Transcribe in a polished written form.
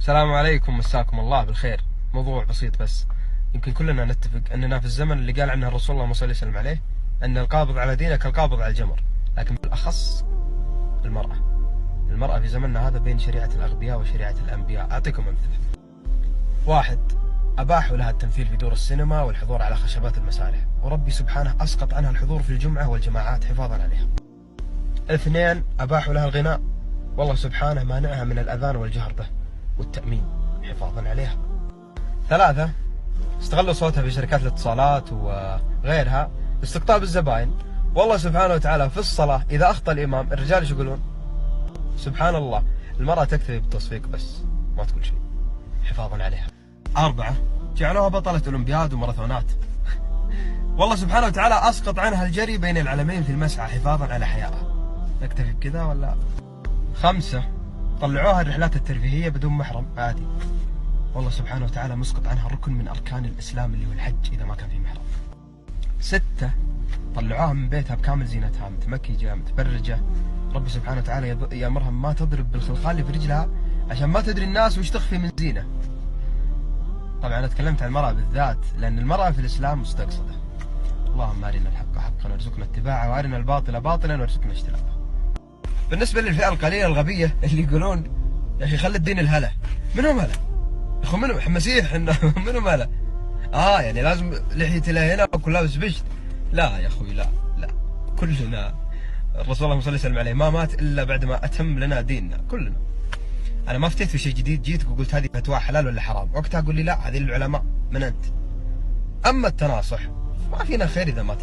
السلام عليكم، مساكم الله بالخير. موضوع بسيط بس يمكن كلنا نتفق أننا في الزمن اللي قال عنه الرسول الله صلى الله عليه وسلم عليه أن القابض على دينه كالقابض على الجمر، لكن بالأخص المرأة في زمننا هذا بين شريعة الأغبياء وشريعة الأنبياء. أعطيكم أمثلة. واحد، أباحوا لها التمثيل في دور السينما والحضور على خشبات المسارح، وربي سبحانه أسقط عنها الحضور في الجمعة والجماعات حفاظا عليها. اثنين، أباحوا لها الغناء، والله سبحانه مانعها من الأذان والجهر به والتأمين حفاظا عليها. ثلاثة، استغلوا صوتها في شركات الاتصالات وغيرها لاستقطاب الزباين، والله سبحانه وتعالى في الصلاة إذا أخطأ الإمام الرجال ايش يقولون؟ سبحان الله. المرأة تكتفي بالتصفيق بس ما تقول شيء حفاظا عليها. أربعة، جعلوها بطلة أولمبياد وماراثونات، والله سبحانه وتعالى أسقط عنها الجري بين العلمين في المسعى حفاظا على حيائها. نكتفي بكذا ولا؟ خمسة، طلعوها الرحلات الترفيهية بدون محرم عادي، والله سبحانه وتعالى مسقط عنها ركن من أركان الإسلام اللي هو الحج إذا ما كان في محرم. ستة، طلعوها من بيتها بكامل زينتها، متمكجة متبرجة، ربي سبحانه وتعالى يأمرها ما تضرب بالخلخال اللي في رجلها عشان ما تدري الناس وش تخفي من زينة. طبعا أنا تكلمت عن المرأة بالذات لأن المرأة في الإسلام مستقصدة. اللهم أرنا الحق حقا وارزقنا اتباعه، وأرنا الباطل باطلا وارزقنا اجتنابه. بالنسبة للفئة القليلة الغبية اللي يقولون يا أخي خلي الدين الهلا، منهم هلا؟ يا أخو منهم مسيح منهم هلا؟ يعني لازم لحيتي لهنا وكل لابس بشت؟ لا يا أخوي، لا كلنا الرسول الله صلى الله عليه وسلم عليه ما مات إلا بعد ما أتم لنا ديننا كلنا. أنا ما فتيت في شيء جديد، جيتك وقلت هذه فتوى حلال ولا حرام، وقتها أقول لي لا هذه العلماء من أنت. أما التناصح ما فينا خير إذا ما